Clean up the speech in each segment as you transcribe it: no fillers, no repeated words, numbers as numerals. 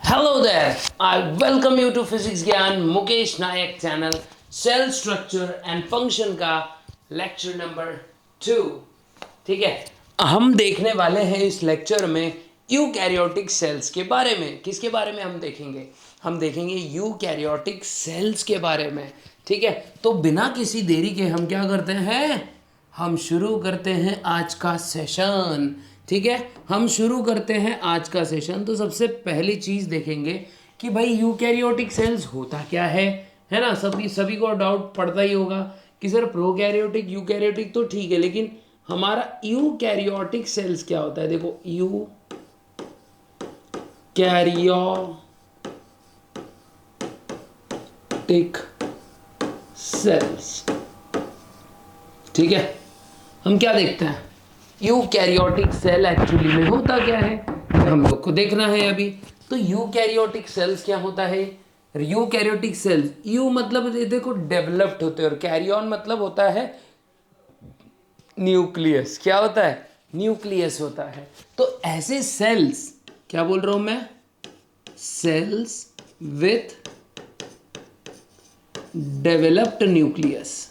Hello there. I welcome you to physics Gyan Mukesh Nayak channel cell structure and function का lecture number 2। ठीक है, हम देखने वाले हैं इस लेक्चर में यूकैरियोटिक सेल्स के बारे में। किसके बारे में हम देखेंगे? हम देखेंगे यूकैरियोटिक सेल्स के बारे में। ठीक है, तो बिना किसी देरी के हम क्या करते हैं, हम शुरू करते हैं आज का सेशन। ठीक है, हम शुरू करते हैं आज का सेशन। तो सबसे पहली चीज़ देखेंगे कि भाई यूकैरियोटिक सेल्स होता क्या है ना। सभी को डाउट पड़ता ही होगा कि सर प्रोकैरियोटिक यूकैरियोटिक तो ठीक है, लेकिन हमारा यूकैरियोटिक सेल्स क्या होता है? देखो, यूकैरियोटिक सेल्स। ठीक है, हम क्या देखते हैं, यूकैरियोटिक सेल एक्चुअली में होता क्या है, हम लोग को देखना है अभी। तो यूकैरियोटिक सेल्स क्या होता है? यूकैरियोटिक सेल्स, यू मतलब ये देखो डेवलप्ड होते हैं, और कैरियन मतलब होता है न्यूक्लियस। क्या होता है? न्यूक्लियस होता है। तो ऐसे सेल्स, क्या बोल रहा हूं मैं, सेल्स विथ डेवलप्ड न्यूक्लियस,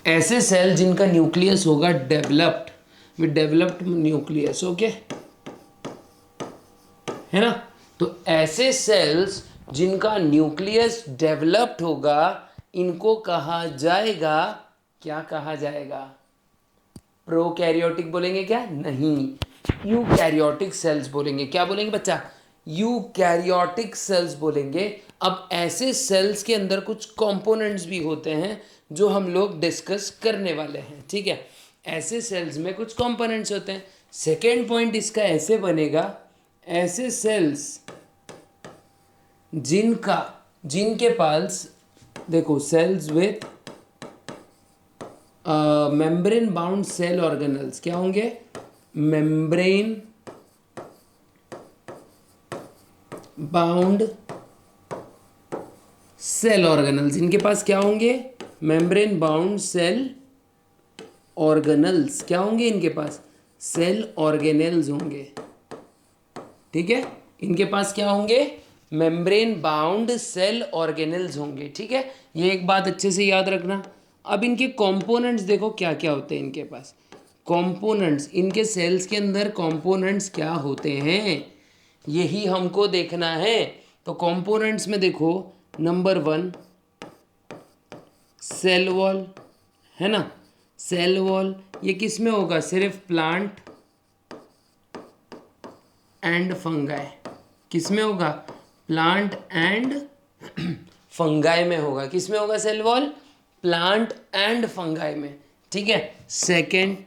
ऐसे सेल जिनका न्यूक्लियस होगा developed, with developed nucleus. Okay, है ना। तो ऐसे सेल्स जिनका न्यूक्लियस डेवलप्ड होगा, इनको कहा जाएगा, क्या कहा जाएगा? प्रोकैरियोटिक बोलेंगे क्या? नहीं, यूकैरियोटिक सेल्स बोलेंगे। क्या बोलेंगे बच्चा? यूकैरियोटिक सेल्स बोलेंगे। अब ऐसे सेल्स के अंदर कुछ कंपोनेंट्स भी होते हैं जो हम लोग डिस्कस करने वाले हैं। ठीक है, ऐसे सेल्स में कुछ कंपोनेंट्स होते हैं। सेकेंड पॉइंट इसका ऐसे बनेगा, ऐसे सेल्स जिनके पास, देखो, cells with membrane bound cell organelles, क्या होंगे? मेम्ब्रेन बाउंड सेल ऑर्गेनल्स, इनके पास क्या होंगे? Membrane bound cell organelles. क्या होंगे इनके पास? सेल ऑर्गेनल्स होंगे। ठीक है, इनके पास क्या होंगे? मेम्ब्रेन बाउंड सेल ऑर्गेनल्स होंगे। ठीक है, ये एक बात अच्छे से याद रखना। अब इनके कंपोनेंट्स देखो क्या क्या होते हैं इनके पास। कंपोनेंट्स, इनके सेल्स के अंदर कंपोनेंट्स क्या होते हैं, यही हमको देखना है। तो कंपोनेंट्स में देखो, नंबर 1 सेल वॉल, है ना। सेल वॉल ये किस में होगा? सिर्फ प्लांट एंड फंगाई। किस में होगा? प्लांट एंड फंगाई में होगा। किस में होगा cell wall? Plant and fungi में। ठीक है, सेकेंड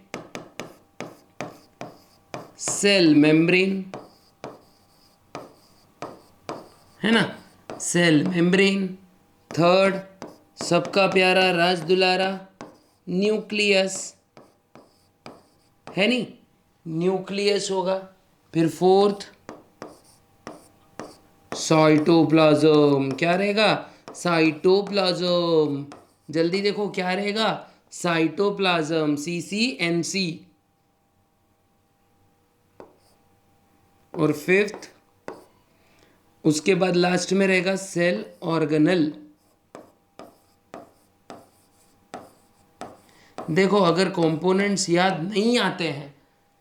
सेल मेम्ब्रेन, है ना, सेल मेम्ब्रेन। थर्ड, सबका प्यारा राज दुलारा, न्यूक्लियस, है नी, न्यूक्लियस होगा। फिर फोर्थ साइटोप्लाज्म, क्या रहेगा? साइटोप्लाज्म। जल्दी देखो क्या रहेगा? Cytoplasm, CCNC। और फिफ्थ, उसके बाद लास्ट में रहेगा सेल ऑर्गेनल। देखो, अगर कंपोनेंट्स याद नहीं आते हैं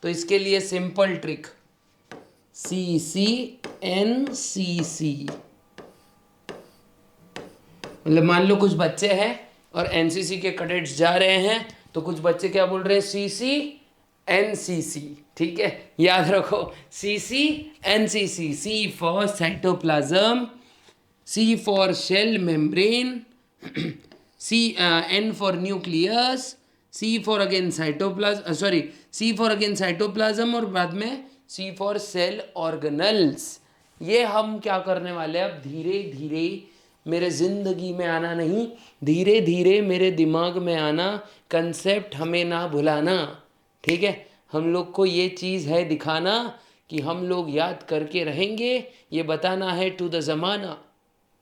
तो इसके लिए सिंपल ट्रिक, CCNCC। मतलब मान लो कुछ बच्चे हैं और एनसीसी के कैडेट्स जा रहे हैं, तो कुछ बच्चे क्या बोल रहे हैं? CCNCC। ठीक है, याद रखो, CCNCC। C for cytoplasm, C for sale membrane, N for nucleus, C for again cytoplasm, sorry, C for again cytoplasm, और बाद में C फॉर सेल ऑर्गेनल्स। ये हम क्या करने वाले हैं अब? धीरे धीरे मेरे ज़िंदगी में आना नहीं, धीरे धीरे मेरे दिमाग में आना, कंसेप्ट हमें ना भुलाना। ठीक है, हम लोग को ये चीज़ है दिखाना कि हम लोग याद करके रहेंगे, ये बताना है टू द ज़माना।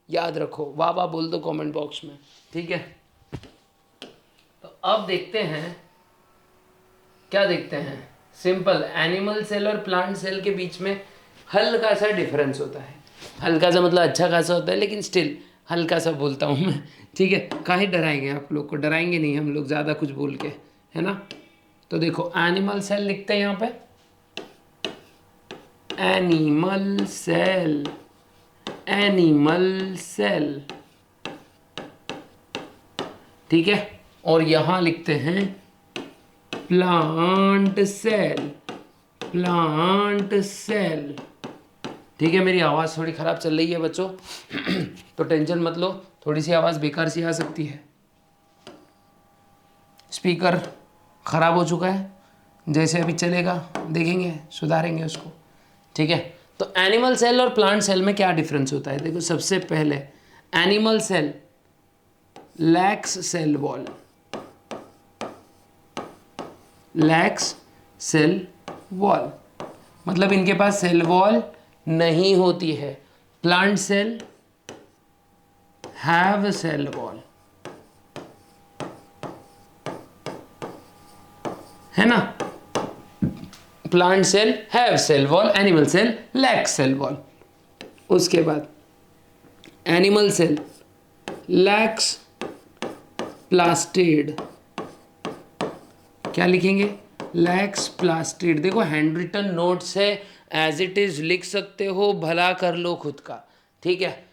याद रखो, वाह वाह बोल दो कमेंट बॉक्स में। ठीक है, तो अब देखते हैं, क्या देखते हैं? सिंपल, एनिमल सेल और प्लांट सेल के बीच में हल्का सा डिफरेंस होता है, हल्का सा मतलब अच्छा खासा होता है, लेकिन स्टिल हल्का सा बोलता हूँ मैं, ठीक है। काहे डराएंगे आप लोग को, डराएंगे नहीं हम लोग ज़्यादा कुछ बोल के, है ना। तो देखो एनिमल सेल लिखते हैं यहाँ पे, एनिमल सेल, एनिमल सेल, ठीक है। और यहाँ लिखते हैं प्लांट सेल, प्लांट सेल, ठीक है। मेरी आवाज़ थोड़ी ख़राब चल रही है बच्चों तो टेंशन मत लो, थोड़ी सी आवाज़ बेकार सी आ सकती है, स्पीकर ख़राब हो चुका है, जैसे अभी चलेगा देखेंगे सुधारेंगे उसको, ठीक है। तो एनिमल सेल और प्लांट सेल में क्या डिफरेंस होता है, देखो सबसे पहले animal cell lacks cell wall, lacks cell wall, मतलब इनके पास सेल वॉल नहीं होती है। Plant cell have cell wall, है ना। Plant cell have cell wall, animal cell lack cell wall. उसके बाद एनिमल सेल लैक्स प्लास्टिड, क्या लिखेंगे, लैक्स प्लास्टिड। देखो हैंड रिटन नोट्स है, एज इट इज लिख सकते हो, भला कर लो खुद का, ठीक है।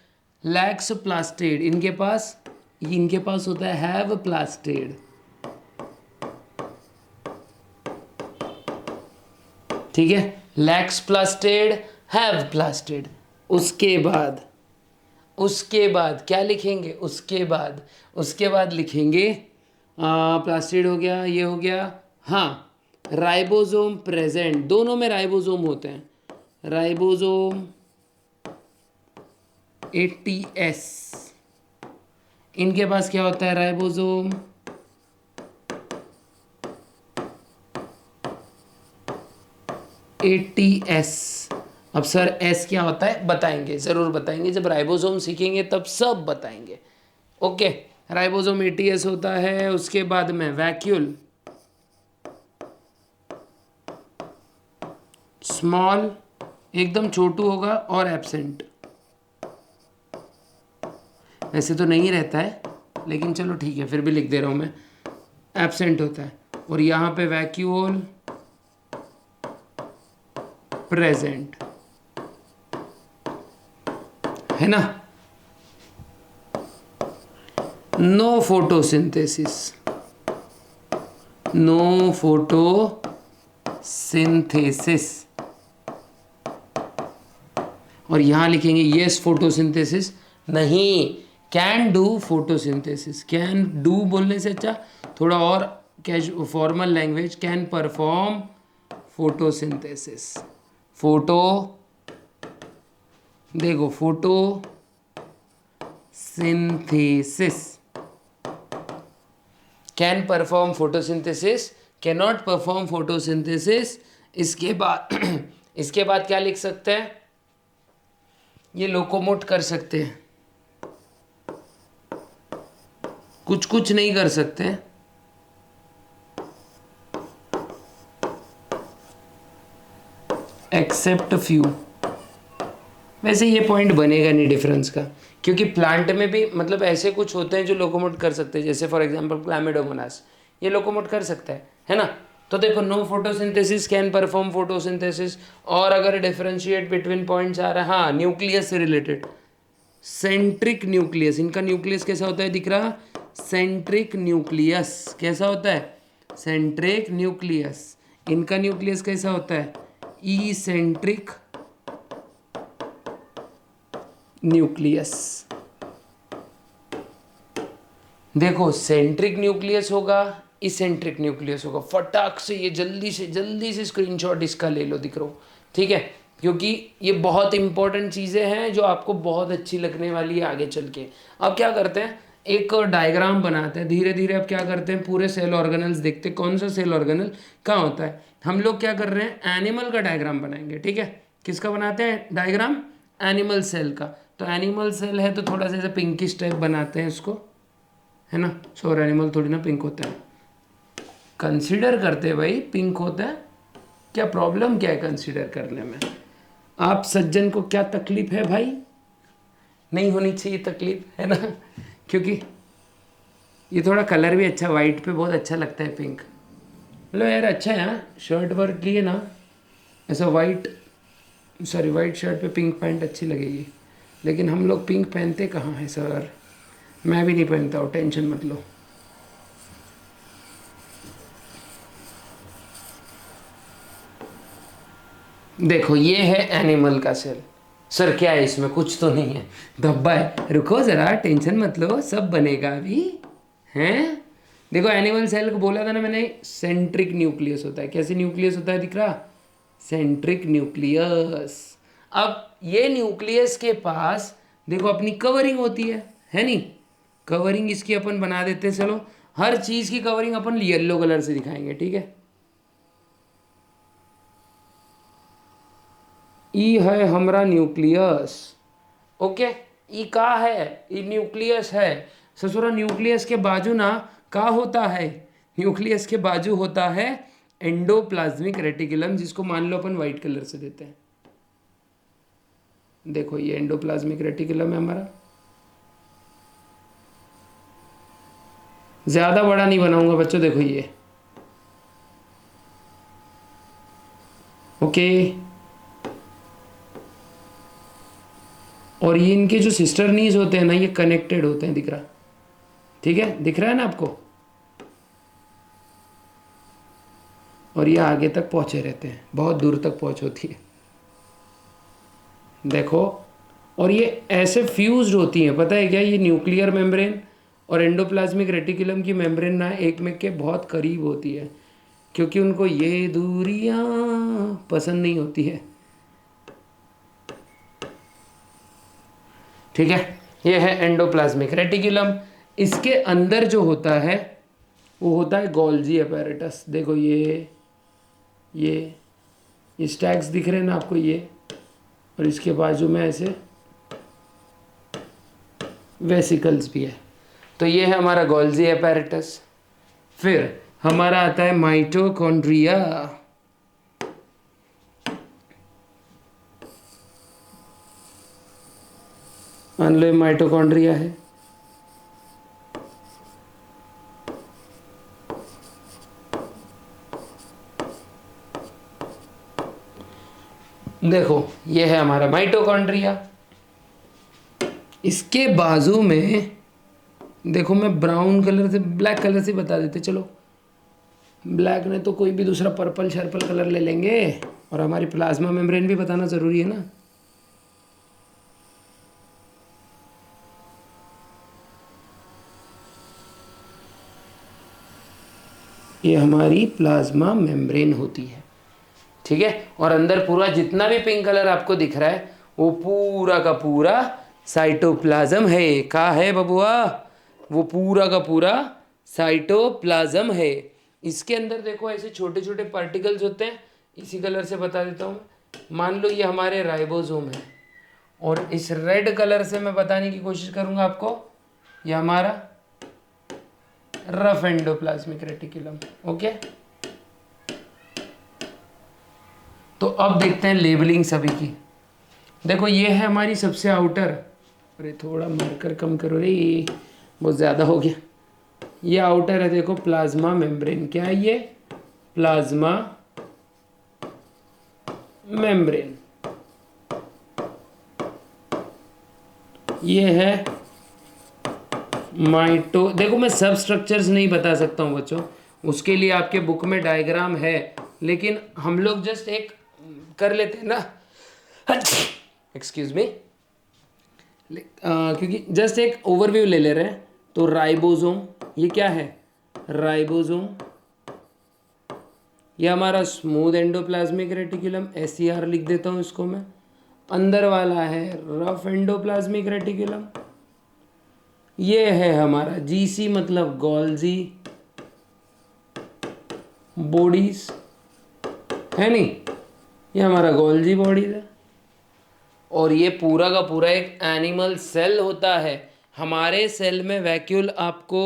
लैक्स प्लास्टिड, इनके पास होता है हैव प्लास्टिड, ठीक है। Lakhs plastid, have plastid. उसके बाद क्या लिखेंगे, उसके बाद लिखेंगे प्लास्टिड हो गया, ये हो गया, हाँ राइबोसोम प्रेजेंट, दोनों में राइबोसोम होते हैं, राइबोसोम 80S, इनके पास क्या होता है, राइबोसोम 80S। अब सर एस क्या होता है बताएंगे, ज़रूर बताएंगे, जब राइबोसोम सीखेंगे तब सब बताएंगे, ओके। राइबोसोम 80S होता है। उसके बाद में वैक्यूल स्मॉल, एकदम छोटू होगा और एब्सेंट, वैसे तो नहीं रहता है लेकिन चलो ठीक है फिर भी लिख दे रहा हूँ मैं, एब्सेंट होता है। और यहाँ पे वैक्यूल प्रेजेंट, है ना। नो फोटोसिंथेसिस, नो फोटोसिंथेसिस, और यहां लिखेंगे यस फोटोसिंथेसिस नहीं, can do photosynthesis. Can do बोलने से अच्छा थोड़ा और formal language, can perform photosynthesis. Photo देखो photosynthesis, can perform photosynthesis, can not perform photosynthesis. इसके बाद क्या लिख सकते हैं, ये लोकोमोट कर सकते हैं, कुछ नहीं कर सकते, एक्सेप्ट फ्यू। वैसे ये पॉइंट बनेगा नहीं डिफरेंस का, क्योंकि प्लांट में भी मतलब ऐसे कुछ होते हैं जो लोकोमोट कर सकते हैं, जैसे फॉर एग्जांपल क्लैमिडोमोनास, ये लोकोमोट कर सकता है ना। तो देखो no photosynthesis, can perform photosynthesis. और अगर डिफरेंशिएट बिटवीन पॉइंट्स आ रहा है, हाँ न्यूक्लियस से रिलेटेड, सेंट्रिक न्यूक्लियस, इनका न्यूक्लियस कैसा होता है दिख रहा, सेंट्रिक न्यूक्लियस कैसा होता है, सेंट्रिक न्यूक्लियस। इनका न्यूक्लियस कैसा होता है, इसेंट्रिक न्यूक्लियस। देखो सेंट्रिक न्यूक्लियस होगा, इसेंट्रिक न्यूक्लियस होगा, फटाक से ये जल्दी से स्क्रीनशॉट इसका ले लो, दिख रहा हो, ठीक है। क्योंकि ये बहुत इंपॉर्टेंट चीज़ें हैं जो आपको बहुत अच्छी लगने वाली है आगे चल के। अब क्या करते हैं, एक डायग्राम बनाते हैं धीरे धीरे। अब क्या करते हैं, पूरे सेल ऑर्गेनल्स देखते हैं, कौन सा सेल ऑर्गेनल कहाँ होता है। हम लोग क्या कर रहे हैं, एनिमल का डायग्राम बनाएंगे, ठीक है। किसका बनाते हैं डायग्राम, एनिमल सेल का। तो एनिमल सेल है तो थोड़ा सा ऐसा पिंकिश टाइप बनाते हैं इसको, है ना। श्योर एनिमल थोड़ी ना पिंक होता है, कंसीडर करते हैं भाई पिंक होता है, क्या प्रॉब्लम क्या है कंसीडर करने में? आप सज्जन को क्या तकलीफ है भाई? नहीं होनी चाहिए तकलीफ, है ना? क्योंकि ये थोड़ा कलर भी अच्छा, वाइट पे बहुत अच्छा लगता है पिंक। लो यार अच्छा है, हाँ शर्ट वर्क लिए ना ऐसा वाइट, सॉरी वाइट शर्ट पे पिंक पैंट अच्छी लगेगी, लेकिन हम लोग पिंक पहनते कहाँ हैं सर? मैं भी नहीं पहनता हूँ, टेंशन मत लो। देखो ये है एनिमल का सेल। सर क्या है इसमें? कुछ तो नहीं है, धब्बा है। रुको ज़रा, टेंशन मत लो, सब बनेगा अभी, हैं? देखो एनिमल सेल को बोला था ना मैंने, सेंट्रिक न्यूक्लियस होता है। कैसे न्यूक्लियस होता है दिख रहा? Centric nucleus. अब ये न्यूक्लियस के पास देखो अपनी कवरिंग होती है नहीं? कवरिंग इसकी अपन बना देते हैं। चलो हर चीज़ की कवरिंग अपन येलो कलर से दिखाएंगे, ठीक है? ई है हमारा न्यूक्लियस, ओके? ई का है? ई न्यूक्लियस है। ससुरा न्यूक्लियस के बाजू ना का होता है? न्यूक्लियस के बाजू होता है एंडोप्लाज्मिक रेटिकुलम, जिसको मान लो अपन वाइट कलर से देते हैं। देखो ये एंडोप्लाज्मिक रेटिकुलम है हमारा। ज़्यादा बड़ा नहीं बनाऊंगा बच्चों, देखो ये, ओके? और ये इनके जो सिस्टर नीज होते हैं ना, ये कनेक्टेड होते हैं, दिख रहा? ठीक है, दिख रहा है ना आपको? और ये आगे तक पहुंचे रहते हैं, बहुत दूर तक पहुंच होती है, देखो। और ये ऐसे फ्यूज्ड होती हैं, पता है क्या? ये न्यूक्लियर मेम्ब्रेन और एंडोप्लाज्मिक रेटिकुलम की मेम्ब्रेन ना एक में के बहुत करीब होती है, क्योंकि उनको ये दूरियां पसंद नहीं होती है, ठीक है? ये है एंडोप्लाज्मिक रेटिकुलम। इसके अंदर जो होता है वो होता है गोल्जी अपैरेटस। देखो ये स्टैक्स दिख रहे हैं ना आपको, ये, और इसके बाजू में ऐसे वेसिकल्स भी है। तो ये है हमारा गोल्जी अपैरेटस। फिर हमारा आता है माइटोकॉन्ड्रिया। मान लो ये माइटोकॉन्ड्रिया है। देखो ये है हमारा माइटोकॉन्ड्रिया। इसके बाजू में देखो, मैं ब्राउन कलर से, ब्लैक कलर से बता देते चलो, ब्लैक ने तो कोई भी दूसरा पर्पल शर्पल कलर ले लेंगे, और हमारी प्लाज्मा मेम्ब्रेन भी बताना ज़रूरी है ना। ये हमारी प्लाज्मा मेम्ब्रेन होती है, ठीक है? और अंदर पूरा जितना भी पिंक कलर आपको दिख रहा है वो पूरा का पूरा साइटोप्लाज्म है। का है बबुआ? वो पूरा का पूरा साइटोप्लाज्म है। इसके अंदर देखो ऐसे छोटे छोटे पार्टिकल्स होते हैं, इसी कलर से बता देता हूँ। मान लो ये हमारे राइबोसोम है, और इस रेड कलर से मैं बताने की कोशिश करूँगा आपको, ये हमारा रफ एंडोप्लाज्मिक रेटिकुलम, ओके? तो अब देखते हैं लेबलिंग सभी की। देखो ये है हमारी सबसे आउटर, अरे थोड़ा मार्कर कम करो रे, बहुत ज़्यादा हो गया। ये आउटर है, देखो प्लाज्मा मेम्ब्रेन। क्या है ये? Plasma membrane. ये है माइटो, देखो मैं सब स्ट्रक्चर्स नहीं बता सकता हूँ बच्चों, उसके लिए आपके बुक में डायग्राम है, लेकिन हम लोग जस्ट एक कर लेते हैं ना, एक्सक्यूज मी, क्योंकि जस्ट एक ओवरव्यू ले ले रहे हैं। तो राइबोसोम, ये क्या है? राइबोसोम। ये हमारा स्मूथ एंडोप्लाज्मिक रेटिकुलम, SER लिख देता हूँ इसको मैं। अंदर वाला है रफ एंडोप्लाज्मिक रेटिकुलम। ये है हमारा GC मतलब गोल्जी बॉडीज, है नहीं? ये हमारा गोल्जी बॉडीज है। और ये पूरा का पूरा एक एनिमल सेल होता है। हमारे सेल में वैक्यूल आपको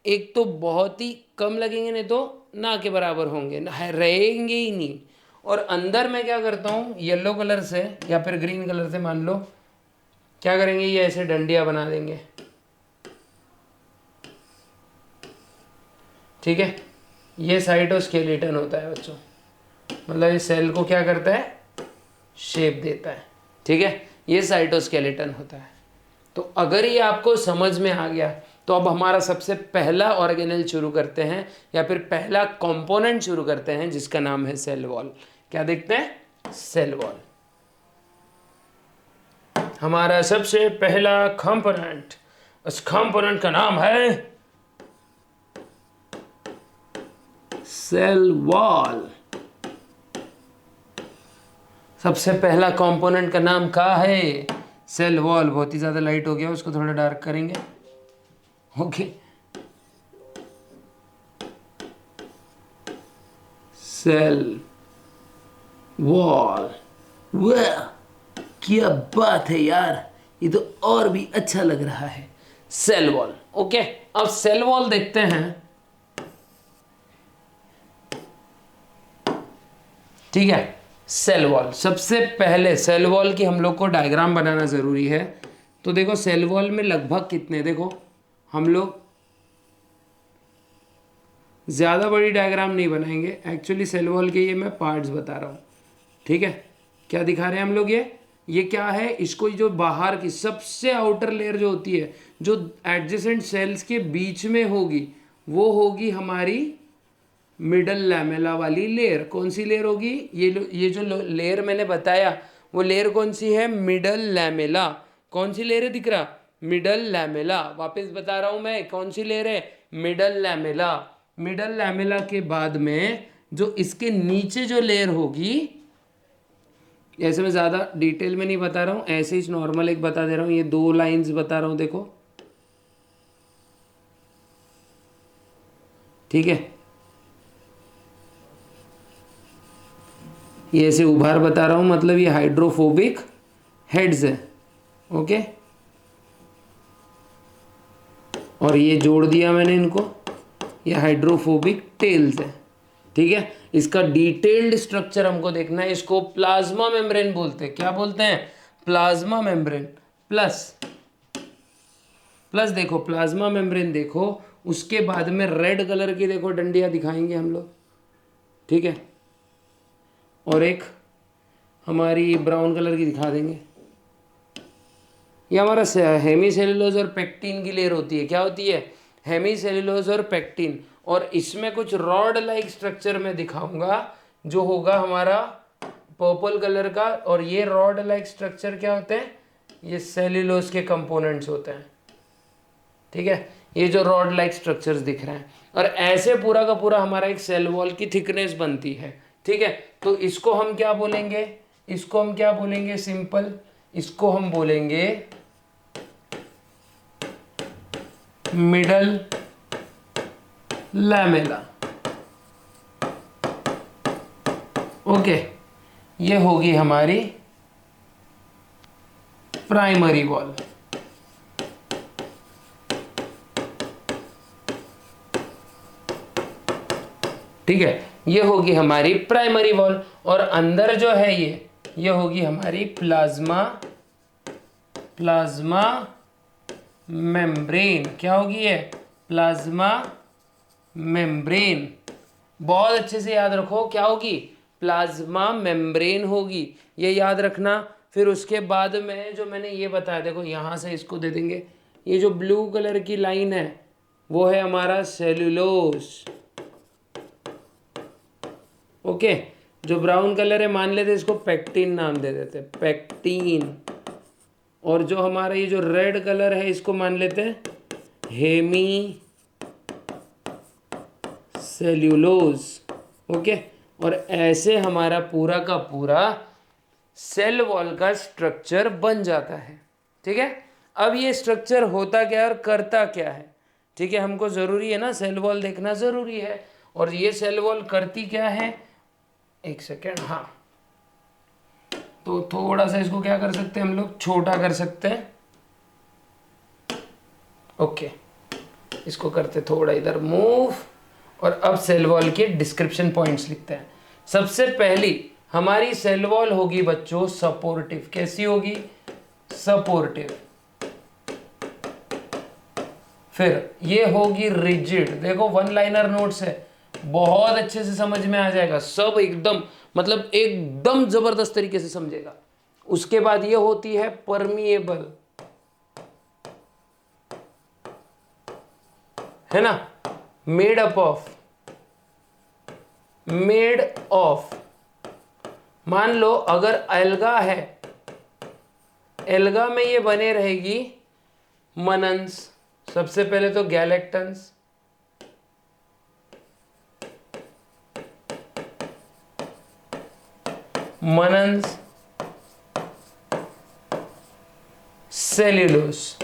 एक तो बहुत ही कम लगेंगे, नहीं तो ना के बराबर होंगे, रहेंगे ही नहीं। और अंदर मैं क्या करता हूँ, येलो कलर से या फिर ग्रीन कलर से मान लो, क्या करेंगे, ये ऐसे डंडियाँ बना देंगे, ठीक है। ये साइटोस्केलेटन होता है बच्चों, मतलब इस सेल को क्या करता है, शेप देता है, ठीक है। ये साइटोस्केलेटन होता है। तो अगर ये आपको समझ में आ गया तो अब हमारा सबसे पहला ऑर्गेनेल शुरू करते हैं, या फिर पहला कंपोनेंट शुरू करते हैं, जिसका नाम है सेल वॉल। क्या देखते हैं, सेल वॉल। हमारा सबसे पहला कंपोनेंट, उस कंपोनेंट का नाम है सेल वॉल। सबसे पहला कंपोनेंट का नाम क्या है, सेल वॉल। बहुत ही ज़्यादा लाइट हो गया, उसको थोड़ा डार्क करेंगे, ओके। सेल वॉल, वाह क्या बात है यार, ये तो और भी अच्छा लग रहा है, सेल वॉल, ओके। अब सेल वॉल देखते हैं, ठीक है। सेल वॉल, सबसे पहले सेल वॉल की हम लोग को डायग्राम बनाना ज़रूरी है। तो देखो सेल वॉल में लगभग कितने, देखो हम लोग ज़्यादा बड़ी डायग्राम नहीं बनाएंगे, एक्चुअली सेल वॉल के ये मैं पार्ट्स बता रहा हूँ, ठीक है। क्या दिखा रहे हैं हम लोग, ये क्या है, इसको जो बाहर की सबसे आउटर लेयर जो होती है, जो एडजेसेंट सेल्स के बीच में होगी, वो होगी हमारी मिडल लैमेला वाली लेयर। कौन सी लेयर होगी, ये जो लेयर मैंने बताया, वो लेयर कौन सी है, मिडल लैमेला। कौन सी लेयर है, दिख रहा, मिडल लैमेला। वापस बता रहा हूँ मैं, कौन सी लेयर है, मिडल लैमेला। मिडल लैमेला के बाद में जो इसके नीचे जो लेयर होगी, ऐसे मैं ज़्यादा डिटेल में नहीं बता रहा हूँ, ऐसे ही नॉर्मल एक बता दे रहा हूँ, ये 2 लाइंस बता रहा हूँ, देखो, ठीक है। ये ऐसे उभार बता रहा हूँ, मतलब ये हाइड्रोफोबिक हेड्स है, ओके। और ये जोड़ दिया मैंने इनको, ये हाइड्रोफोबिक टेल्स है, ठीक है। इसका डिटेल्ड स्ट्रक्चर हमको देखना है, इसको प्लाज्मा मेम्ब्रेन बोलते हैं। क्या बोलते हैं, प्लाज्मा मेम्ब्रेन। प्लस देखो प्लाज्मा मेम्ब्रेन, देखो उसके बाद में रेड कलर की देखो डंडियाँ दिखाएंगे हम लोग, ठीक है। और एक हमारी ब्राउन कलर की दिखा देंगे। ये हमारा हेमीसेलुलोज और पेक्टिन की लेयर होती है। क्या होती है, हेमीसेलुलोज और पेक्टिन। और इसमें कुछ रॉड लाइक स्ट्रक्चर में दिखाऊंगा, जो होगा हमारा पर्पल कलर का। और ये रॉड लाइक स्ट्रक्चर क्या होते हैं, ये सेल्यूलोज के कंपोनेंट्स होते हैं, ठीक है। ये जो रॉड लाइक स्ट्रक्चर्स दिख रहे हैं, और ऐसे पूरा का पूरा हमारा एक सेल वॉल की थिकनेस बनती है, ठीक है। तो इसको हम क्या बोलेंगे, इसको हम क्या बोलेंगे, सिंपल, इसको हम बोलेंगे मिडल लैमेला, ओके। ये होगी हमारी प्राइमरी वॉल, ठीक है। ये होगी हमारी प्राइमरी वॉल। और अंदर जो है ये होगी हमारी प्लाज्मा मेम्ब्रेन। क्या होगी ये, प्लाज्मा मेम्ब्रेन। बहुत अच्छे से याद रखो, क्या होगी, प्लाज्मा मेम्ब्रेन होगी, ये याद रखना। फिर उसके बाद में जो मैंने ये बताया, देखो यहाँ से इसको दे देंगे, ये जो ब्लू कलर की लाइन है वो है हमारा सेलुलोज, ओके। जो ब्राउन कलर है मान लेते इसको पेक्टिन नाम दे देते, पेक्टिन। और जो हमारा ये जो रेड कलर है इसको मान लेते हैं हेमी सेल्यूलोज, ओके। और ऐसे हमारा पूरा का पूरा सेल वॉल का स्ट्रक्चर बन जाता है, ठीक है। अब ये स्ट्रक्चर होता क्या है और करता क्या है, ठीक है। हमको ज़रूरी है ना, सेल वॉल देखना ज़रूरी है। और ये सेल वॉल करती क्या है, एक सेकेंड, हाँ। तो थोड़ा सा इसको क्या कर सकते हैं हम लोग, छोटा कर सकते हैं, ओके। इसको करते थोड़ा इधर मूव। और अब सेल वॉल के डिस्क्रिप्शन पॉइंट्स लिखते हैं। सबसे पहली हमारी सेल वॉल होगी बच्चों सपोर्टिव। कैसी होगी? सपोर्टिव। फिर ये होगी रिजिड। देखो वन लाइनर नोट्स है, बहुत अच्छे से समझ में आ जाएगा, सब एकदम मतलब एकदम जबरदस्त तरीके से समझेगा। उसके बाद ये होती है परमिएबल, है ना, मेड ऑफ। मान लो अगर एल्गा है, एल्गा में ये बने रहेगी मनन्स। सबसे पहले तो गैलेक्टन्स, मनन्स, सेल्यूलोस।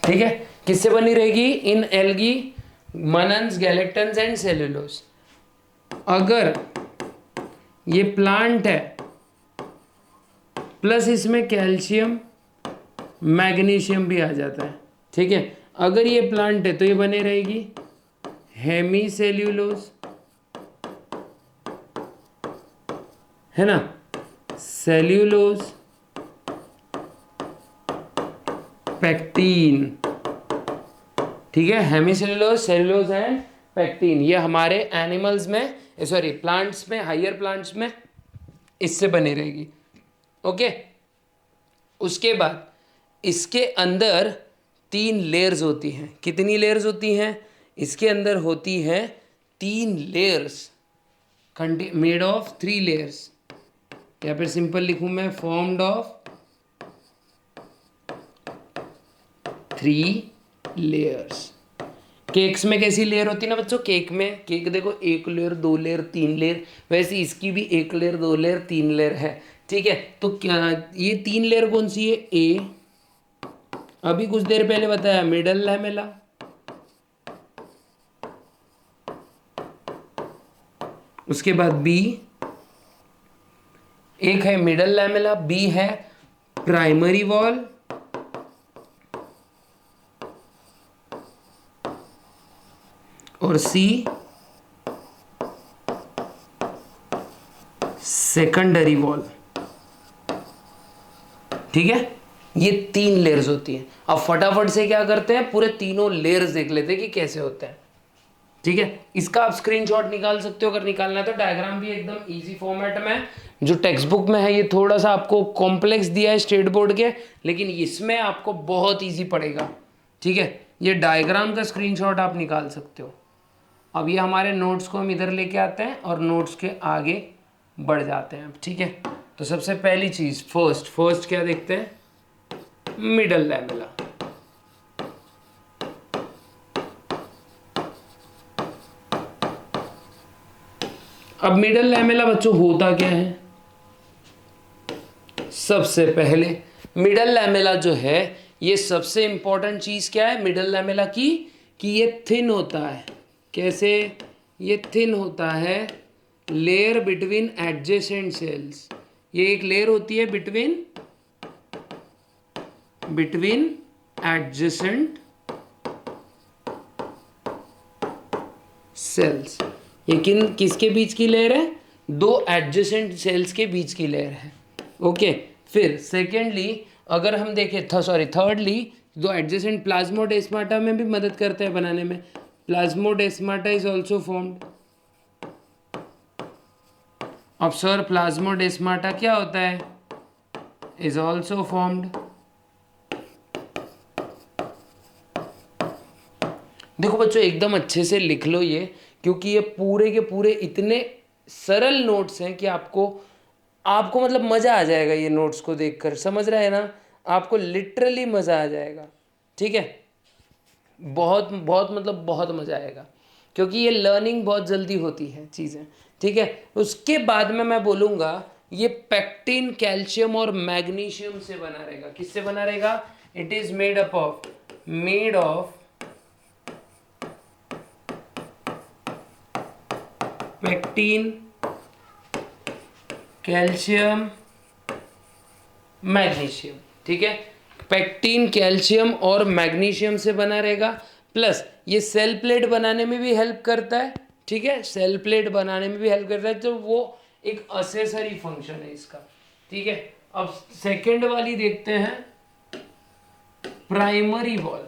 ठीक है, किससे बनी रहेगी? इन एल्गी, मनन्स, गैलेक्टन्स एंड सेल्यूलोस। अगर ये प्लांट है प्लस इसमें कैल्शियम मैग्नीशियम भी आ जाता है, ठीक है। अगर ये प्लांट है तो ये बने रहेगी हेमी सेल्यूलोस, है ना, सेल्यूलोस, पैक्टीन। ठीक है, हेमीसेल्यूलोस, सेल्यूलोस एंड पैक्टीन, ये हमारे एनिमल्स में, सॉरी प्लांट्स में, हायर प्लांट्स में इससे बनी रहेगी। ओके, उसके बाद इसके अंदर 3 लेयर्स होती हैं। कितनी लेयर्स होती हैं? इसके अंदर होती हैं 3 लेयर्स, मेड ऑफ 3 लेयर्स। या फिर सिंपल लिखूं मैं, फॉर्म्ड ऑफ 3 लेयर्स। केक्स में कैसी लेयर होती है ना बच्चों? केक में, केक देखो 1 लेयर, 2 लेयर, 3 लेयर, वैसे इसकी भी 1 लेयर, 2 लेयर, 3 लेयर है। ठीक है, तो क्या ये 3 लेयर कौन सी है? ए, अभी कुछ देर पहले बताया, मिडल लैमेला, उसके बाद बी, एक है मिडल लैमेला, बी है प्राइमरी वॉल, और सी सेकेंडरी वॉल। ठीक है, ये 3 लेयर्स होती हैं। अब फटाफट से क्या करते हैं, पूरे तीनों लेयर्स देख लेते हैं कि कैसे होते हैं। ठीक है, इसका आप स्क्रीनशॉट निकाल सकते हो अगर निकालना है तो। डायग्राम भी एकदम इजी फॉर्मेट में, जो टेक्स्ट बुक में है ये थोड़ा सा आपको कॉम्प्लेक्स दिया है स्टेट बोर्ड के, लेकिन इसमें आपको बहुत इजी पड़ेगा। ठीक है, ये डायग्राम का स्क्रीनशॉट आप निकाल सकते हो। अब ये हमारे नोट्स को हम इधर लेके आते हैं और नोट्स के आगे बढ़ जाते हैं। ठीक है, तो सबसे पहली चीज़ फर्स्ट क्या देखते हैं? Middle lamella. अब मिडल लैमेला बच्चों होता क्या है? सबसे पहले मिडल लैमेला जो है, ये सबसे इंपॉर्टेंट चीज़ क्या है मिडल लैमेला की? कि ये थिन होता है। कैसे? ये थिन होता है लेयर बिटवीन एडजेसेंट सेल्स। ये एक लेयर होती है बिटवीन एडजेसेंट सेल्स। ये किसके बीच की लेयर है? 2 एडजेसेंट सेल्स के बीच की लेयर है। ओके, फिर सेकेंडली अगर हम देखें, थर्डली जो एडजेसेंट प्लाज्मोडेस्माटा में भी मदद करते हैं बनाने में। Plasmodesmata is also formed. Observe, plasmodesmata क्या होता है? Is also formed. देखो बच्चों एकदम अच्छे से लिख लो ये, क्योंकि ये पूरे के पूरे इतने सरल नोट्स हैं कि आपको मतलब मज़ा आ जाएगा ये नोट्स को देखकर। समझ रहे हैं ना? आपको लिटरली मज़ा आ जाएगा। ठीक है, बहुत बहुत मतलब बहुत मज़ा आएगा, क्योंकि ये लर्निंग बहुत जल्दी होती है चीज़ें। ठीक है, उसके बाद में मैं बोलूँगा ये पैक्टिन, कैल्शियम और मैग्नीशियम से बना रहेगा। किससे बना रहेगा? It is made of pectin, calcium, magnesium. ठीक है, पैक्टिन, कैल्शियम और मैग्नीशियम से बना रहेगा। प्लस ये सेल प्लेट बनाने में भी हेल्प करता है। ठीक है, सेल प्लेट बनाने में भी हेल्प करता है, तो वो एक असेसरी फंक्शन है इसका। ठीक है, अब सेकेंड वाली देखते हैं, प्राइमरी वॉल।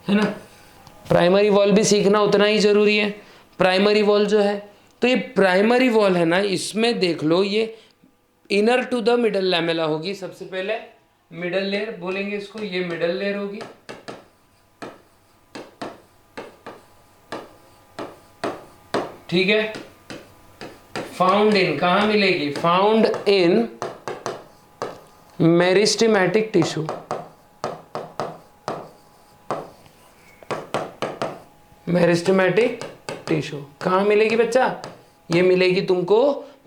है ना, प्राइमरी वॉल भी सीखना उतना ही जरूरी है। प्राइमरी वॉल जो है, तो ये प्राइमरी वॉल है ना, इसमें देख लो ये inner to the middle lamella होगी। सबसे पहले मिडल लेयर बोलेंगे इसको, ये मिडल लेयर होगी। ठीक है, फाउंड इन कहां मिलेगी, found in meristematic tissue. Meristematic tissue कहां मिलेगी बच्चा, ये मिलेगी तुमको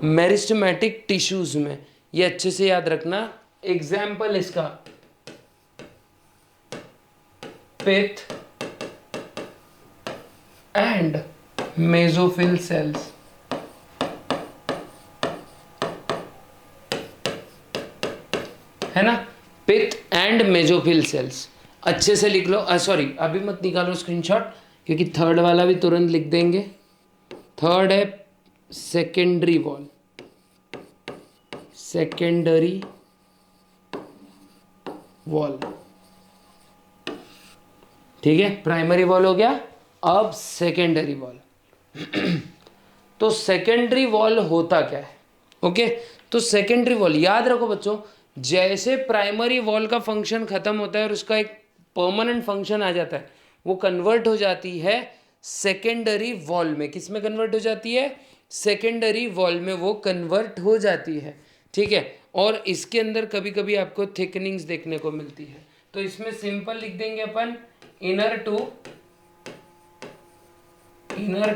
मेरिस्टेमेटिक टिश्यूज में। ये अच्छे से याद रखना। एग्जाम्पल इसका, पिथ एंड मेसोफिल सेल्स। है ना, पिथ एंड मेसोफिल सेल्स अच्छे से लिख लो। सॉरी अभी मत निकालो स्क्रीनशॉट, क्योंकि थर्ड वाला भी तुरंत लिख देंगे। थर्ड है सेकेंडरी वॉल, सेकेंडरी वॉल। ठीक है, प्राइमरी वॉल हो गया, अब सेकेंडरी वॉल। तो सेकेंडरी वॉल होता क्या है, ओके। तो सेकेंडरी वॉल याद रखो बच्चों, जैसे प्राइमरी वॉल का फंक्शन खत्म होता है और उसका एक परमानेंट फंक्शन आ जाता है, वो कन्वर्ट हो जाती है सेकेंडरी वॉल में। किस में कन्वर्ट हो जाती है, सेकेंडरी वॉल में वो कन्वर्ट हो जाती है। ठीक है, और इसके अंदर कभी कभी आपको थिकनिंग्स देखने को मिलती है, तो इसमें सिंपल लिख देंगे अपन, इनर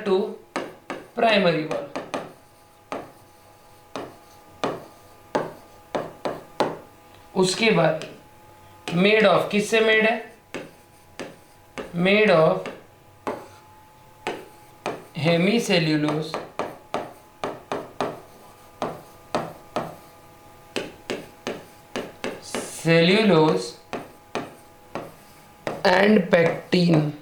टू प्राइमरी वॉल। उसके बाद मेड ऑफ, किससे मेड है, made of hemicellulose cellulose and pectin.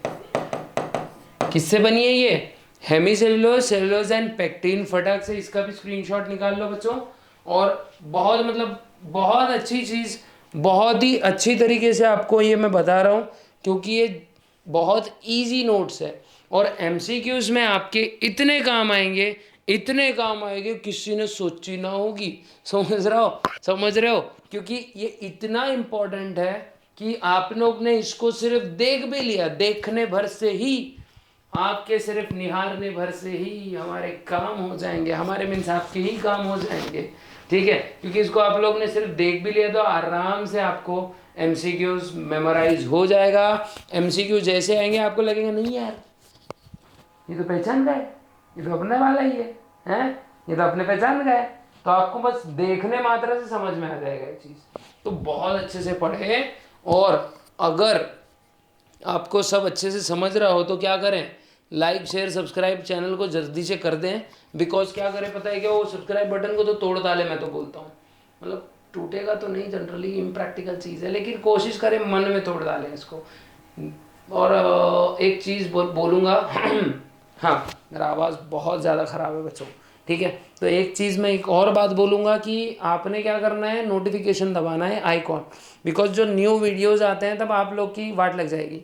किससे बनी है ये, हेमीसेल्यूलोज, सेल्यूलोज एंड पेक्टिन। फटाक से इसका भी स्क्रीनशॉट निकाल लो बच्चों। और बहुत मतलब बहुत अच्छी चीज़, बहुत ही अच्छी तरीके से आपको ये मैं बता रहा हूँ, क्योंकि ये बहुत इजी नोट्स है और एमसीक्यूज में आपके इतने काम आएंगे, इतने काम आएंगे किसी ने सोची ना होगी। समझ रहे हो, क्योंकि ये इतना इम्पोर्टेंट है कि आप लोग ने इसको सिर्फ देख भी लिया, देखने भर से ही आपके, सिर्फ निहारने भर से ही हमारे काम हो जाएंगे, हमारे मीन्स आपके ही काम हो जाएंगे। ठीक है, क्योंकि इसको आप लोग ने सिर्फ देख भी लिया तो आराम से आपको एमसीक्यूज मेमोराइज हो जाएगा। एमसीक्यू जैसे आएंगे आपको लगेगा नहीं यार ये तो पहचान गए, ये तो अपने वाला ही है, ये तो अपने पहचान गए। तो आपको बस देखने मात्र से समझ में आ जाएगा ये चीज़। तो बहुत अच्छे से पढ़े, और अगर आपको सब अच्छे से समझ रहा हो तो क्या करें, लाइक शेयर सब्सक्राइब चैनल को जल्दी से कर दें। बिकॉज क्या करें पता है क्या, वो सब्सक्राइब बटन को तो तोड़ डाले, मैं तो बोलता हूँ, मतलब टूटेगा तो नहीं, जनरली इम्प्रैक्टिकल चीज़ है, लेकिन कोशिश करें मन में तोड़ डालें इसको। और एक चीज़ बोलूँगा हाँ मेरा आवाज़ बहुत ज़्यादा ख़राब है बच्चों, ठीक है। तो एक चीज़ मैं एक और बात बोलूँगा कि आपने क्या करना है, नोटिफिकेशन दबाना है आइकॉन, बिकॉज जो न्यू वीडियोज़ आते हैं तब आप लोग की वाट लग जाएगी।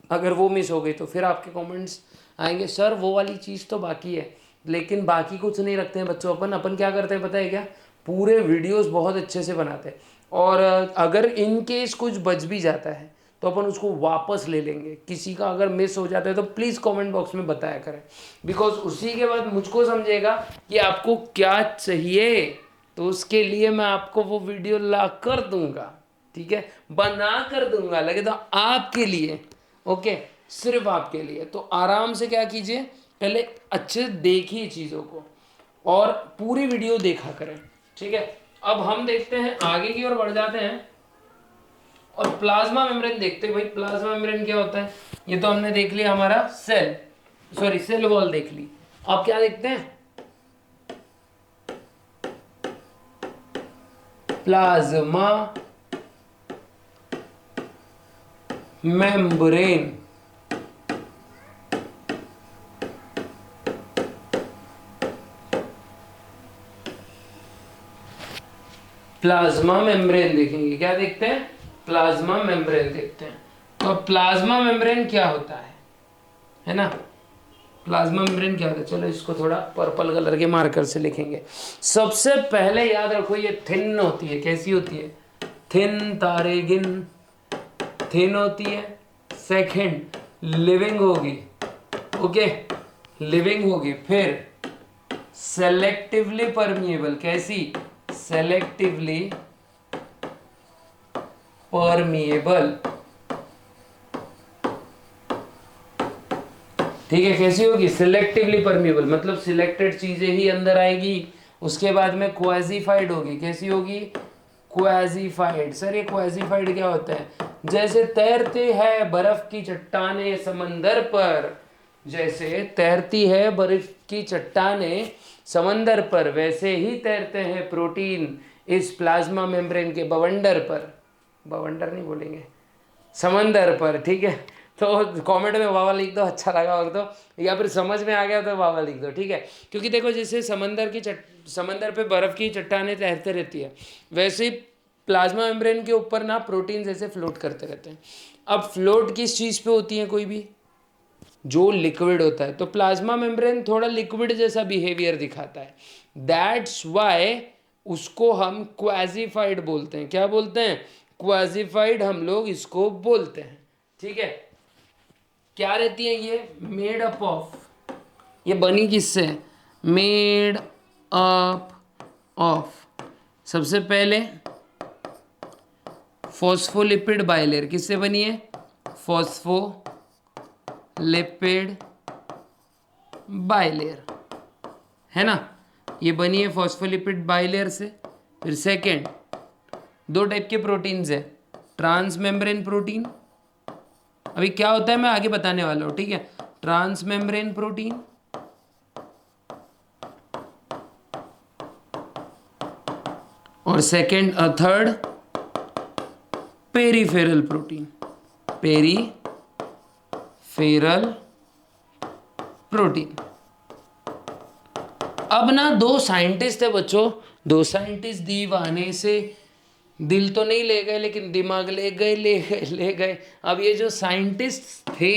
अगर वो मिस हो गई तो फिर आपके कमेंट्स आएंगे, सर वो वाली चीज़ तो बाकी है, लेकिन बाकी कुछ नहीं रखते हैं बच्चों। अपन क्या करते हैं पता है क्या, पूरे वीडियोस बहुत अच्छे से बनाते हैं, और अगर इन केस कुछ बच भी जाता है तो अपन उसको वापस ले लेंगे। किसी का अगर मिस हो जाता है तो प्लीज़ कमेंट बॉक्स में बताया करें, बिकॉज उसी के बाद मुझको समझेगा कि आपको क्या चाहिए, तो उसके लिए मैं आपको वो वीडियो ला कर दूंगा, ठीक है, बना कर दूंगा, लगे तो आपके लिए, ओके, सिर्फ आपके लिए। तो आराम से क्या कीजिए, पहले अच्छे से देखिए चीज़ों को और पूरी वीडियो देखा करें, ठीक है। अब हम देखते हैं, आगे की ओर बढ़ जाते हैं और प्लाज्मा मेम्ब्रेन देखते हैं। भाई प्लाज्मा मेम्ब्रेन क्या होता है, ये तो हमने देख लिया, हमारा सेल वॉल देख ली। अब क्या देखते हैं, प्लाज्मा मेम्ब्रेन। प्लाज्मा मेम्ब्रेन देखेंगे, क्या देखते हैं? प्लाज्मा मेम्ब्रेन देखते हैं। तो प्लाज्मा मेम्ब्रेन क्या होता है ना? प्लाज्मा मेम्ब्रेन क्या होता है? चलो इसको थोड़ा पर्पल कलर के मार्कर से लिखेंगे। सबसे पहले याद रखो ये थिन होती है। कैसी होती है? थिन, तारेगिन, थिन होती है। सेकंड, लिविंग होगी। ओके, लिविंग होगी। फिर सेलेक्टिवली परमिएबल। कैसी? Selectively permeable. ठीक है, कैसी होगी? सिलेक्टिवली परमिएबल, मतलब सिलेक्टेड चीजें ही अंदर आएगी। उसके बाद में क्वाजीफाइड होगी। कैसी होगी? क्वाजीफाइड। सर ये क्वाजीफाइड क्या होता है? जैसे तैरते हैं बर्फ की चट्टानें समंदर पर, जैसे तैरती है बर्फ की चट्टानें समंदर पर, वैसे ही तैरते हैं प्रोटीन इस प्लाज्मा मेम्ब्रेन के बवंडर पर। बवंडर नहीं बोलेंगे, समंदर पर। ठीक है, तो कमेंट में वावा लिख दो, अच्छा लगा हो तो, या फिर समझ में आ गया तो वावा लिख दो। ठीक है, क्योंकि देखो जैसे समंदर पे बर्फ की चट्टानें तैरते रहती है, वैसे ही प्लाज्मा मेम्ब्रेन के ऊपर ना प्रोटीन जैसे फ्लोट करते रहते हैं। अब फ्लोट किस चीज़ पे होती है? कोई भी जो लिक्विड होता है। तो प्लाज्मा मेम्ब्रेन थोड़ा लिक्विड जैसा बिहेवियर दिखाता है। दैट्स वाई उसको हम क्वाजीफाइड बोलते हैं। क्या बोलते हैं? क्वाजीफाइड हम लोग इसको बोलते हैं। ठीक है, क्या रहती है ये? Made up of. ये बनी किससे? मेड अप ऑफ, सबसे पहले फॉस्फोलिपिड बाइलेयर। किससे बनी है? फॉस्फोलिपिड बाइलेयर, है ना? ये बनी है फॉस्फोलिपिड बाइलेयर से। फिर सेकेंड, दो टाइप के प्रोटीन्स है, ट्रांस मेम्ब्रेन प्रोटीन। अभी क्या होता है मैं आगे बताने वाला हूं। ठीक है, ट्रांस मेम्ब्रेन प्रोटीन और second third peripheral protein. Peripheral protein. अब ना दो साइंटिस्ट है बच्चों, दो साइंटिस्ट दीवाने से दिल तो नहीं ले गए लेकिन दिमाग ले गए। अब ये जो साइंटिस्ट थे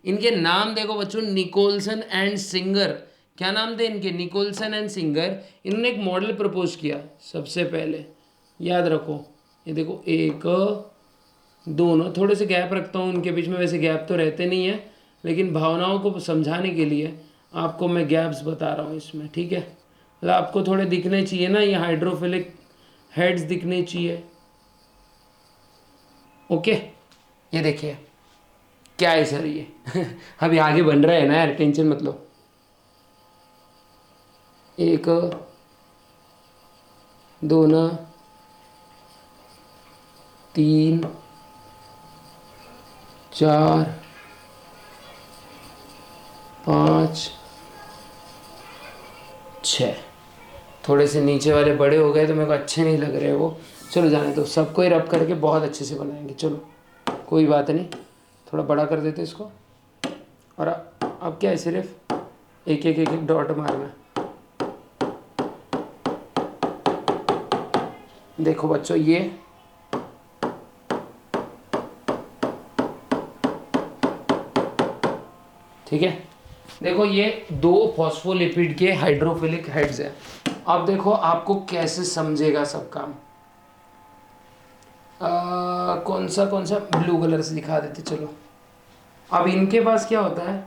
इनके नाम देखो बच्चों, निकोलसन एंड सिंगर। क्या नाम थे इनके? Nicolson and Singer. इन्होंने एक मॉडल प्रपोज किया सबसे पहले, याद रखो। ये देखो, एक दोनों, थोड़े से गैप रखता हूँ उनके बीच में, वैसे गैप तो रहते नहीं है लेकिन भावनाओं को समझाने के लिए आपको मैं गैप्स बता रहा हूँ इसमें। ठीक है, मतलब आपको थोड़े दिखने चाहिए ना, ये हाइड्रोफिलिक हेड्स दिखने चाहिए। ओके, ये देखिए क्या है सर ये अभी आगे बन रहा है ना यार, टेंशन मत लो। एक दो ना, तीन चार पाँच छः। थोड़े से नीचे वाले बड़े हो गए तो मेरे को अच्छे नहीं लग रहे वो। चलो जाने दो, सबको ही रब करके बहुत अच्छे से बनाएंगे। चलो कोई बात नहीं, थोड़ा बड़ा कर देते इसको। और अब क्या है, सिर्फ एक एक डॉट मारना। देखो बच्चों, ये ठीक है, देखो ये दो फॉस्फोलिपिड के हाइड्रोफिलिक हेड्स है। अब देखो आपको कैसे समझेगा सब काम। कौन सा ब्लू कलर से दिखा देते। चलो, अब इनके पास क्या होता है,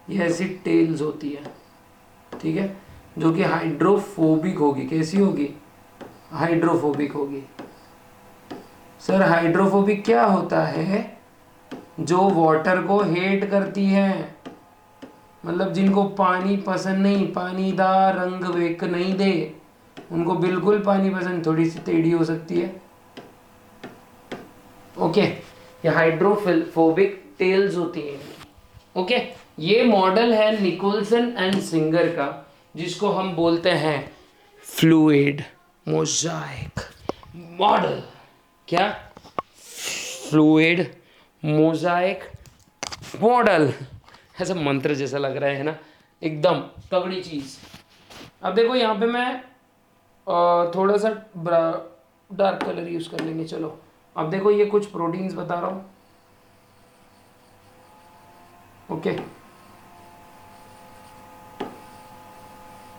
ये ऐसी टेल्स होती है। ठीक है, जो कि हाइड्रोफोबिक होगी। कैसी होगी? हाइड्रोफोबिक होगी। सर हाइड्रोफोबिक क्या होता है? जो वाटर को हेट करती है, मतलब जिनको पानी पसंद नहीं, पानीदार रंग वेक नहीं दे, उनको बिल्कुल पानी पसंद, थोड़ी सी टेढ़ी हो सकती है। ओके, ये हाइड्रोफोबिक टेल्स होती है। ओके, ये मॉडल है निकोलसन एंड सिंगर का, जिसको हम बोलते हैं फ्लूइड मोजाइक मॉडल। क्या? फ्लूइड मोजाइक मॉडल, ऐसा मंत्र जैसा लग रहा है ना, एकदम तगड़ी चीज़। अब देखो यहाँ पे मैं थोड़ा सा डार्क कलर यूज़ कर लेंगे, चलो। अब देखो ये कुछ प्रोटीन्स बता रहा हूँ, ओके।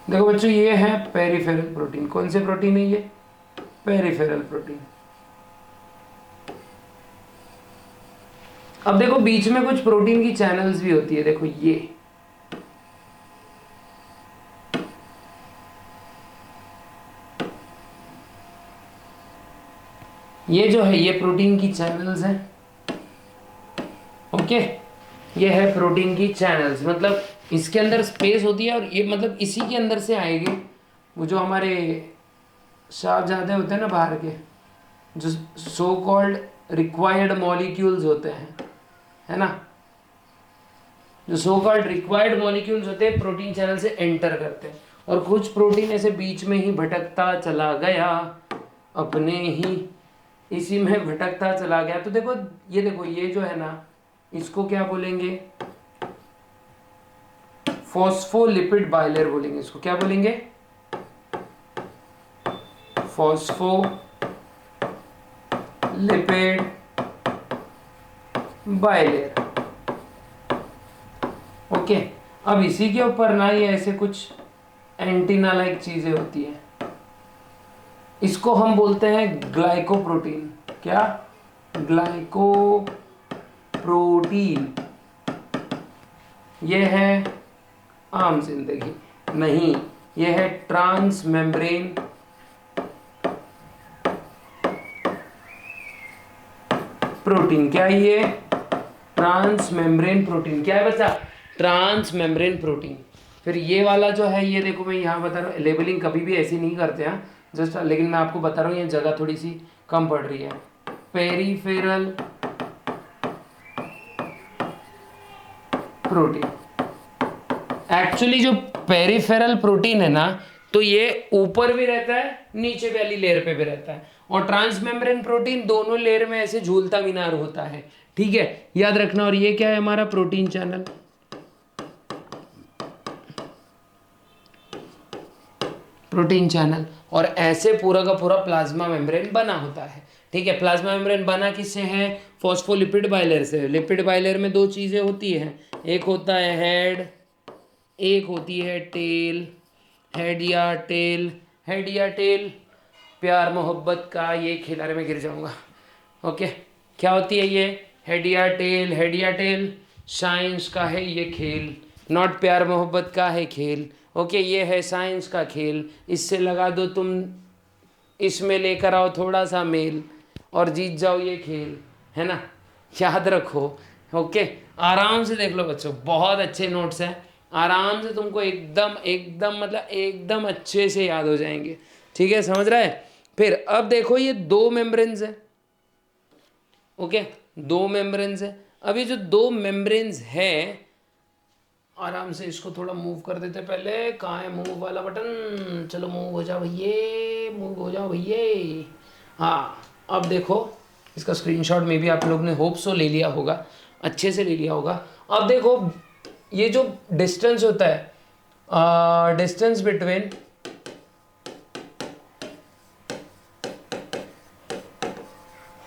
देखो बच्चों, ये है पेरिफेरल प्रोटीन। कौन से प्रोटीन है ये? Peripheral protein. अब देखो बीच में कुछ प्रोटीन की चैनल्स भी होती है, देखो ये जो है ये प्रोटीन की चैनल्स हैं, ओके। ये है प्रोटीन की चैनल्स, मतलब इसके अंदर स्पेस होती है और ये मतलब इसी के अंदर से आएंगे वो जो हमारे साहबजादे होते हैं ना बाहर के, जो सो कॉल्ड रिक्वायर्ड मॉलिक्यूल्स होते हैं, है ना, जो सो कॉल्ड रिक्वायर्ड मॉलिक्यूल्स होते हैं प्रोटीन चैनल से एंटर करते हैं। और कुछ प्रोटीन ऐसे बीच में ही भटकता चला गया, अपने ही इसी में भटकता चला गया। तो देखो ये जो है ना, इसको क्या बोलेंगे? फॉस्फोलिपिड बाइलेयर बोलेंगे। इसको क्या बोलेंगे? Phospholipid bilayer, okay. अब इसी के ऊपर ना ये ऐसे कुछ एंटीना लाइक चीजें होती है, इसको हम बोलते हैं ग्लाइकोप्रोटीन। क्या? ग्लाइकोप्रोटीन। ये है आम जिंदगी नहीं, ये है ट्रांस मेम्ब्रेन प्रोटीन। क्या ये? Transmembrane protein. क्या है बच्चा? Transmembrane protein. फिर ये वाला जो है, ये देखो मैं यहाँ बता रहा हूँ, लेबलिंग कभी भी ऐसी नहीं करते हैं जस्ट, लेकिन मैं आपको बता रहा हूँ ये जगह थोड़ी सी कम पड़ रही है। पेरिफेरल प्रोटीन, एक्चुअली जो पेरिफेरल प्रोटीन है ना, तो ये ऊपर भी रहता है, नीचे वाली लेयर पे भी रहता है। और ट्रांसमेम्ब्रेन प्रोटीन दोनों लेयर में ऐसे झूलता मीनार होता है, ठीक है, याद रखना। और ये क्या है? हमारा प्रोटीन चैनल, प्रोटीन चैनल। और ऐसे पूरा का पूरा प्लाज्मा मेम्ब्रेन बना होता है, ठीक है। प्लाज्मा मेम्ब्रेन बना किससे है? फॉस्फोलिपिड बाइलेयर से। लिपिड बाइलेयर में दो चीज़ें होती हैं, एक होता है हेड, एक होती है टेल। हेड या टेल, हेड या टेल, प्यार मोहब्बत का ये खिलारे में गिर जाऊंगा, ओके। क्या होती है ये? हेड या टेल। हेड या टेल साइंस का है ये खेल, नॉट प्यार मोहब्बत का है खेल, ओके। ये है साइंस का खेल, इससे लगा दो तुम, इसमें लेकर आओ थोड़ा सा मेल और जीत जाओ ये खेल, है ना, याद रखो, ओके। आराम से देख लो बच्चों, बहुत अच्छे नोट्स हैं, आराम से तुमको एकदम एकदम मतलब एकदम अच्छे से याद हो जाएंगे, ठीक है, समझ रहा है। फिर अब देखो ये दो मेम्ब्रेन्स है, ओके, दो मेम्ब्रेन्स है। अब ये जो दो मेम्ब्रेन्स है, आराम से इसको थोड़ा मूव कर देते पहले। कहाँ है मूव वाला बटन? चलो मूव हो जाओ भैये, मूव हो जाओ भैये। हाँ, अब देखो इसका स्क्रीनशॉट में भी आप लोग ने होप सो ले लिया होगा, अच्छे से ले लिया होगा। अब देखो ये जो डिस्टेंस होता है, डिस्टेंस बिटवीन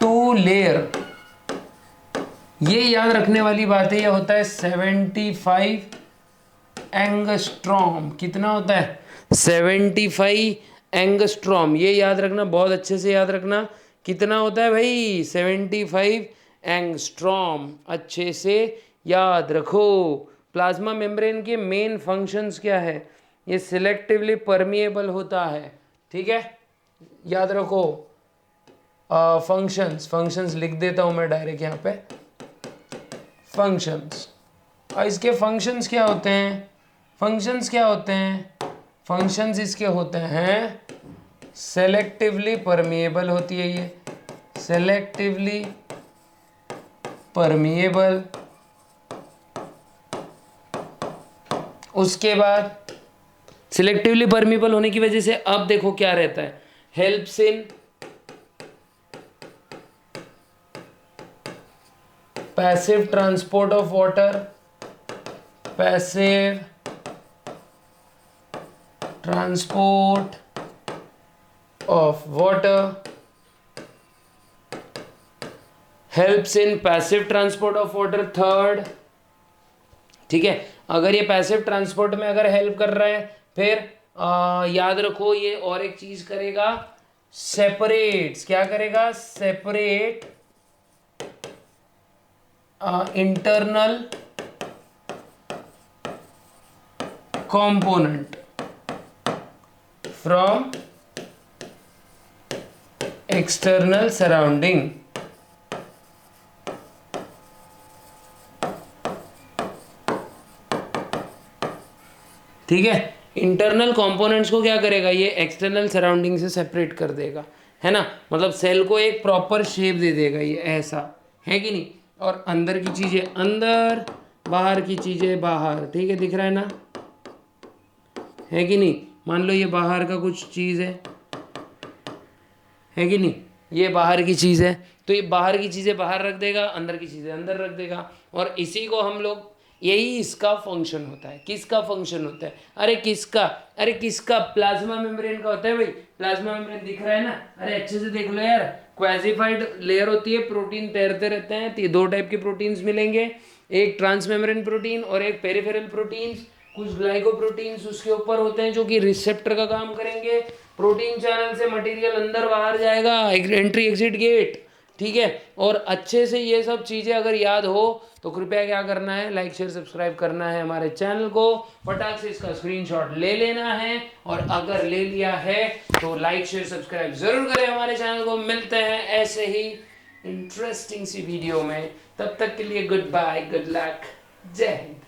टू लेयर, ये याद रखने वाली बात है, ये होता है 75 एंगस्ट्रॉम। कितना होता है? 75 एंगस्ट्रॉम। ये याद रखना, बहुत अच्छे से याद रखना, कितना होता है भाई? 75 एंगस्ट्रॉम, अच्छे से याद रखो। प्लाज्मा मेम्ब्रेन के मेन फंक्शंस क्या है? ये सिलेक्टिवली परमिएबल होता है, ठीक है, याद रखो। फंक्शंस लिख देता हूँ मैं डायरेक्ट यहाँ पे, फंक्शंस। और इसके फंक्शंस क्या होते हैं? फंक्शंस इसके होते हैं, सेलेक्टिवली परमिएबल होती है ये, सेलेक्टिवली परमिएबल। उसके बाद सिलेक्टिवली परमिएबल होने की वजह से अब देखो क्या रहता है, helps in passive transport of water, passive transport of water, helps in passive transport of water third. ठीक है, अगर ये पैसिव ट्रांसपोर्ट में अगर हेल्प कर रहा है, फिर याद रखो ये और एक चीज करेगा, सेपरेट्स, क्या करेगा, separate internal component from external surrounding. ठीक है, इंटरनल कंपोनेंट्स को क्या करेगा, ये एक्सटर्नल सराउंडिंग से सेपरेट कर देगा, है ना, मतलब सेल को एक प्रॉपर शेप दे देगा, ये ऐसा है कि नहीं, और अंदर की चीजें अंदर, बाहर की चीजें बाहर। ठीक है, दिख रहा है ना, है कि नहीं, मान लो ये बाहर का कुछ चीज है कि नहीं, ये बाहर की चीज है, तो ये बाहर की चीजें बाहर रख देगा, अंदर की चीजें अंदर रख देगा, और इसी को हम लोग, यही इसका फंक्शन होता है। किसका फंक्शन होता है, अरे किसका, प्लाज्मा मेम्ब्रेन का होता है भाई। प्लाज्मा मेम्ब्रेन दिख रहा है ना, अरे अच्छे से देख लो यार, क्वाजिफाइड लेयर होती है, प्रोटीन तैरते रहते हैं, तो दो टाइप के प्रोटीन्स मिलेंगे, एक ट्रांस मेम्ब्रेन प्रोटीन और एक पेरिफेरल प्रोटीन्स। कुछ ग्लाइकोप्रोटीन्स उसके ऊपर होते हैं जो कि रिसेप्टर का काम करेंगे, प्रोटीन चैनल से मटेरियल अंदर बाहर जाएगा, एंट्री एग्जिट गेट। ठीक है, और अच्छे से ये सब चीज़ें अगर याद हो तो कृपया क्या करना है, लाइक शेयर सब्सक्राइब करना है हमारे चैनल को, फटाक से इसका स्क्रीनशॉट ले लेना है, और अगर ले लिया है तो लाइक शेयर सब्सक्राइब जरूर करें हमारे चैनल को। मिलते हैं ऐसे ही इंटरेस्टिंग सी वीडियो में, तब तक के लिए गुड बाय, गुड लक, जय हिंद।